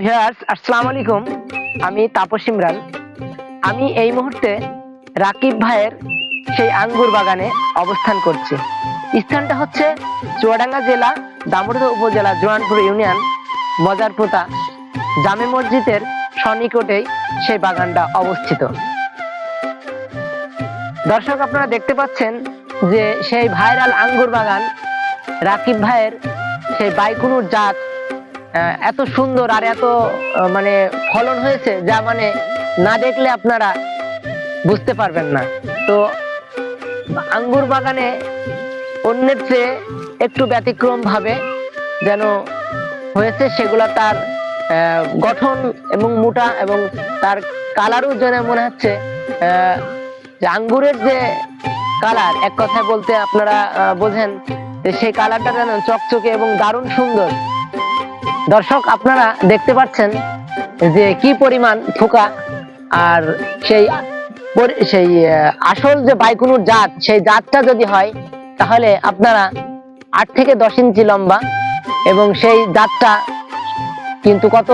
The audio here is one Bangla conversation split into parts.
ভিউয়ার্স, আসসালামু আলাইকুম। আমি তাপস ইমরান। আমি এই মুহূর্তে রাকিব ভাইয়ের সেই আঙ্গুর বাগানে অবস্থান করছি। স্থানটা হচ্ছে চুয়াডাঙ্গা জেলা দামোদর উপজেলা জোয়ানপুর ইউনিয়ন মজারপোতা জামে মসজিদের সন্নিকটেই সেই বাগানটা অবস্থিত। দর্শক, আপনারা দেখতে পাচ্ছেন যে সেই ভাইরাল আঙ্গুর বাগান, রাকিব ভাইয়ের সেই বাইকুনুর জাত এত সুন্দর আর এত মানে ফলন হয়েছে, যা মানে না দেখলে আপনারা বুঝতে পারবেন না। তো আঙ্গুর বাগানে অন্যের চেয়ে একটু ব্যতিক্রম ভাবে যেন হয়েছে, সেগুলা তার গঠন এবং মোটা এবং তার কালারও যেন মনে হচ্ছে যে আঙ্গুরের যে কালার, এক কথায় বলতে আপনারা বোঝেন যে সেই কালারটা যেন চকচকে এবং দারুণ সুন্দর। দর্শক, আপনারা দেখতে পাচ্ছেন যে কি পরিমাণ থোকা, আর সেই সেই আসল যে বাইকুনুর জাত, সেই জাতটা যদি হয় তাহলে আপনারা 8 থেকে 10 ইঞ্চি লম্বা, এবং সেই জাতটা কিন্তু কত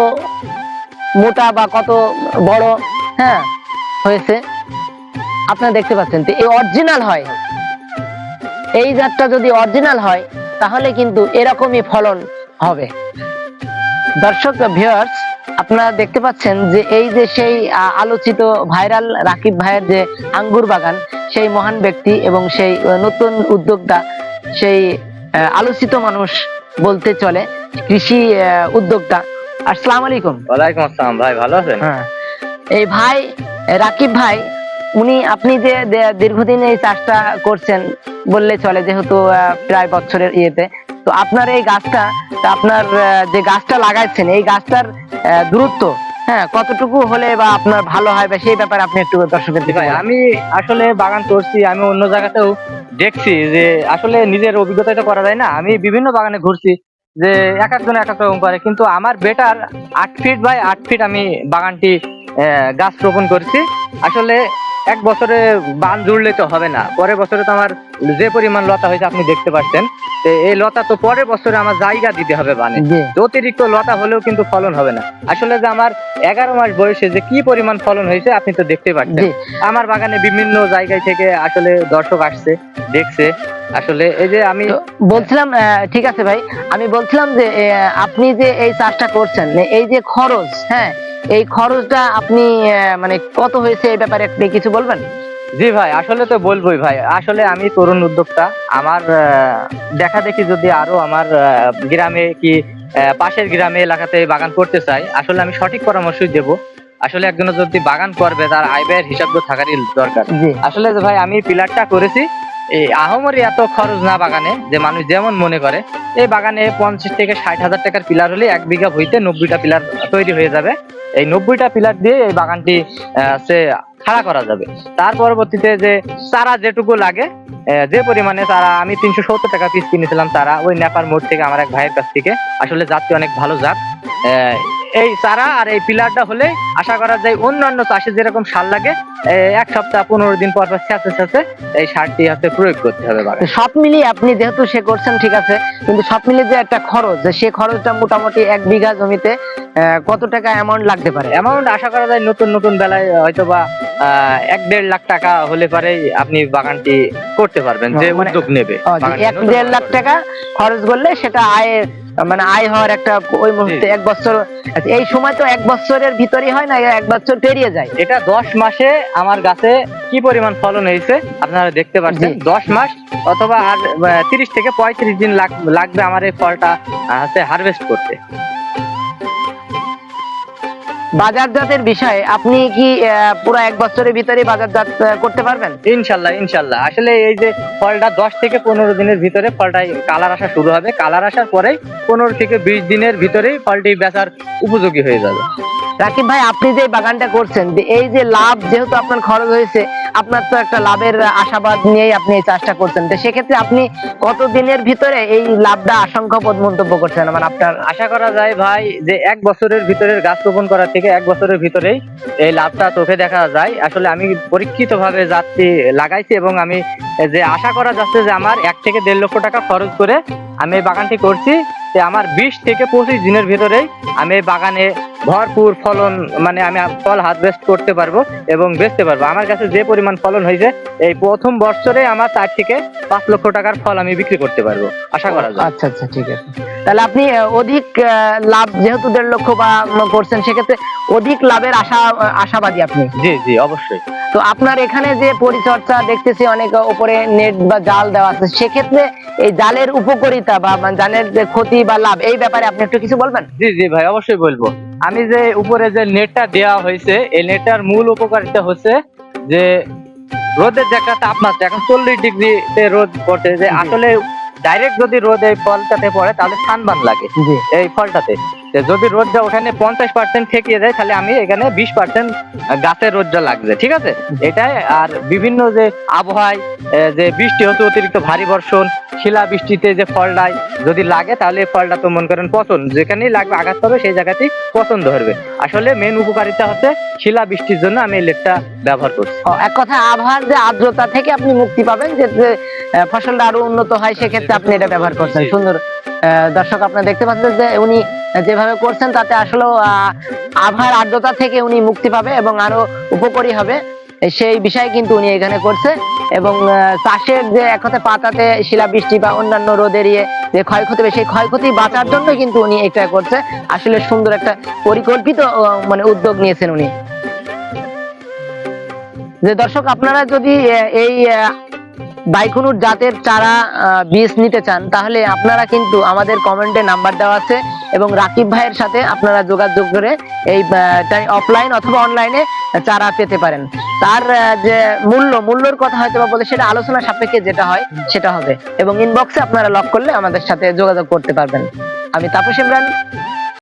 মোটা বা কত বড় হ্যাঁ হয়েছে আপনারা দেখতে পাচ্ছেন। তো এই অরিজিনাল হয়, এই জাতটা যদি অরিজিনাল হয় তাহলে কিন্তু এরকমই ফলন হবে। দর্শক ভিউয়ার্স, আপনারা দেখতে পাচ্ছেন যে এই যে সেই আলোচিত ভাইরাল রাকিব ভাইয়ের যে আঙ্গুর বাগান, সেই মহান ব্যক্তি এবং সেই নতুন উদ্যোক্তা, সেই আলোচিত মানুষ বলতে চলে, কৃষি উদ্যোক্তা। আসসালামু আলাইকুম। ওয়ালাইকুম আসসালাম ভাই, ভালো আছেন? হ্যাঁ, এই ভাই রাকিব ভাই, উনি আপনি যে দীর্ঘদিন এই চাষটা করছেন বললে চলে, যেহেতু প্রায় বছরের ইয়েতে, তো আপনার এই গাছটা, আপনার যে গাছটা লাগাইছেন, এই গাছটার দূরত্ব কতটুকু হলে বা আপনার ভালো হয়, বা সেই ব্যাপারে আপনি একটু দর্শকের দিকে। আমি আসলে বাগান করছি, আমি অন্য জায়গাতেও দেখছি যে আসলে নিজের অভিজ্ঞতা করা যায় না। আমি বিভিন্ন বাগানে ঘুরছি যে এক একজন এক এক রকম করে, কিন্তু আমার বেটার 8 ফিট বাই 8 ফিট আমি বাগানটি গাছ রোপণ করছি। আসলে এক বছরে বান জুড়লে তো হবে না, পরের বছরে তো আমার যে পরিমাণ লতা হয়েছে আপনি দেখতে পাচ্ছেন, এই লতা তো পরের বছরে আমার জায়গা দিতে হবে বানে। অতিরিক্ত লতা হলেও কিন্তু ফলন হবে না। আসলে যে আমার 11 মাস বয়সে যে কি পরিমাণ ফলন হয়েছে আপনি তো দেখতে পাচ্ছেন। আমার বাগানে বিভিন্ন জায়গায় থেকে আসলে দর্শক আসছে, দেখছে। আসলে এই যে আমি বলছিলাম, ঠিক আছে ভাই, আমি বলছিলাম যে আপনি যে এই চাষটা করছেন, এই যে খরচ, এই খরচটা আপনি মানে কত হয়েছে, এই ব্যাপারে আপনি কিছু বলবেন? জি ভাই, আসলে তো বলবোই ভাই। আসলে আমি তরুণ উদ্যোক্তা, আমার দেখা দেখি যদি আরো আমার গ্রামে কি পাশের গ্রামে এলাকাতে বাগান করতে চাই, আসলে আমি সঠিক পরামর্শই দেব। আসলে একজন যদি বাগান করবে তার আয় ব্যয়ের হিসাব তো থাকারই দরকার। আসলে যে ভাই আমি পিলারটা করেছি, এই আহামরি এত খরচ না বাগানে, যে মানুষ যেমন মনে করে। এই বাগানে 50 থেকে 60 হাজার টাকার পিলার হলে 1 বিঘা ভুঁইতে 90টা পিলার তৈরি হয়ে যাবে। এই 90টা পিলার দিয়ে এই বাগানটি খাড়া করা যাবে। তার পরবর্তীতে যে চারা যেটুকু লাগে, যে পরিমাণে চারা আমি 370 টাকা পিস কিনেছিলাম চারা, ওই নেপার মোড় থেকে আমার এক ভাইয়ের কাছ থেকে। আসলে জাতটি অনেক ভালো জাত। এই চারা আর এই পিলারটা হলে আশা করা যায় অন্যান্য চাষে যেরকম সার লাগে 1 সপ্তাহ 15 দিন পর পর ছেঁচে এই সারটি হাতে প্রয়োগ করতে হবে। সব মিলিয়ে আপনি যেহেতু সে করছেন, ঠিক আছে, কিন্তু সব মিলিয়ে যে একটা খরচ, সে খরচটা মোটামুটি 1 বিঘা জমিতে কত টাকা অ্যামাউন্ট লাগতে পারে? অ্যামাউন্ট আশা করা যায় নতুন বেলায় হয়তো বা 1-1.5 লাখ টাকা হলে পরে আপনি বাগানটি করতে পারবেন, যে উদ্যোগ নেবে। 1-1.5 লাখ টাকা খরচ করলে সেটা আয় হওয়ার একটা, ওই মুহূর্তে 1 বছর, এই সময় তো 1 বছরের ভিতরেই হয় না, 1 বছর পেরিয়ে যায়। এটা 10 মাসে আমার গাছে কি পরিমাণ ফলন হয়েছে আপনারা দেখতে পাচ্ছেন। 10 মাস অথবা আর 30 থেকে 35 দিন লাগবে আমার এই ফলটা হারভেস্ট করতে। বাজারজাতের বিষয়ে আপনি কি পুরো 1 বছরের ভিতরে বাজারজাত করতে পারবেন? ইনশাল্লাহ। আসলে এই যে ফলটা 10 থেকে 15 দিনের ভিতরে ফলটা কালার আসা শুরু হবে। কালার আসার পরেই 15 থেকে 20 দিনের ভিতরেই ফলটি বেচার উপযোগী হয়ে যাবে। রাকিব ভাই, আপনি যে বাগানটা করছেন, এই যে লাভ, যেহেতু আপনার খরচ হয়েছে, আপনার তো একটা লাভের আশাবাদ নিয়েই আপনি এই চাষটা করছেন, তো সেক্ষেত্রে আপনি কত দিনের ভিতরে এই লাভটা আশঙ্কাপদ মন্তব্য করছেন? মানে আপনার আশা করা যায় ভাই যে 1 বছরের ভিতরে গাছ রোপণ করা থেকে 1 বছরের ভিতরেই এই লাভটা চোখে দেখা যায়। আসলে আমি পরীক্ষিত ভাবে জাতটি লাগাইছি, এবং আমি যে আশা করা যাচ্ছে যে আমার 1 থেকে 1.5 লক্ষ টাকা খরচ করে আমি এই বাগানটি করছি, যে আমার 20 থেকে 25 দিনের ভিতরেই আমি এই বাগানে ভরপুর ফলন, মানে আমি ফল হারভেস্ট করতে পারবো এবং বেচতে পারবো। আমার কাছে যে পরিমাণ ফলন হয়েছে, এই প্রথম বছরে আমার 4 থেকে 5 লক্ষ টাকার ফল আমি বিক্রি করতে পারবো, আশা করা যায়। আচ্ছা আচ্ছা, ঠিক আছে। তাহলে আপনি অধিক লাভ, যেহেতু 1.5 লক্ষ বা করছেন, সেক্ষেত্রে অধিক লাভের আশাবাদী আপনি। জি জি, অবশ্যই। তো আপনার এখানে যে পরিচর্যা দেখতেছি, অনেক উপরে নেট বা জাল দেওয়া আছে, সেক্ষেত্রে এই জালের উপকারিতা বা জালের যে ক্ষতি বা লাভ, এই ব্যাপারে আপনি একটু কিছু বলবেন? জি জি ভাই, অবশ্যই বলবো। আমি যে উপরে যে নেটটা দেওয়া হয়েছে, এই নেটটার মূল উপকারিতা হচ্ছে যে রোদের যে একটা তাপমাত্রা, এখন 40 ডিগ্রিতে রোদ পড়ছে, যে আসলে ডাইরেক্ট যদি রোদ এই ফলটাতে পড়ে তাহলে সানবার্ন লাগে জি। এই ফলটাতে। যদি রোদটা ওখানে 50% ঠেকিয়ে দেয়, তাহলে আমি এখানে 20% গাছের রোদটা লাগছে, ঠিক আছে। এটাই। আর বিভিন্ন যে আবহাওয়ায় যে বৃষ্টি হচ্ছে, অতিরিক্ত ভারী বর্ষণ, শিলা বৃষ্টিতে যে ফলটায় যদি লাগে, তাহলে এই ফলটা তো মনে করেন পচন, যেখানেই লাগবে আঘাত পাবে সেই জায়গাতেই পচন ধরবে। আসলে মেন উপকারিতা হচ্ছে শিলা বৃষ্টির জন্য আমি এই লেটটা ব্যবহার করছি। এক কথা, আবহাওয়ার যে আর্দ্রতা থেকে আপনি মুক্তি পাবেন, যে ফসলটা আরো উন্নত হয়, সেক্ষেত্রে আপনি এটা ব্যবহার করছেন। সুন্দর। দর্শক, আপনারা দেখতে পাচ্ছেন যে উনি যেভাবে করছেন, তাতে আসলে আবহাওয়ার আর্দ্রতা থেকে উনি মুক্তি পাবে এবং আরো উপকারী হবে, সেই বিষয়ে কিন্তু উনি এখানে করছে। এবং চাষের যে এক কথা পাতাতে শিলাবৃষ্টি বা অন্যান্য রোদের যে ক্ষয়ক্ষতি হবে, সেই ক্ষয়ক্ষতি বাঁচার জন্য কিন্তু উনি এটা করছে। আসলে সুন্দর একটা পরিকল্পিত মানে উদ্যোগ নিয়েছেন উনি। যে দর্শক, আপনারা যদি এই বাইকুনুর জাতের চারা বীজ নিতে চান, তাহলে আপনারা কিন্তু আমাদের কমেন্টে নাম্বার দেওয়া আছে, এবং রাকিব ভাইয়ের সাথে আপনারা যোগাযোগ করে এই অফলাইন অথবা অনলাইনে চারা পেতে পারেন। তার যে মূল্যর কথা হয়তো বা বলে, সেটা আলোচনা সাপেক্ষে যেটা হয় সেটা হবে, এবং ইনবক্সে আপনারা লক করলে আমাদের সাথে যোগাযোগ করতে পারবেন। আমি তাপস ইমরান,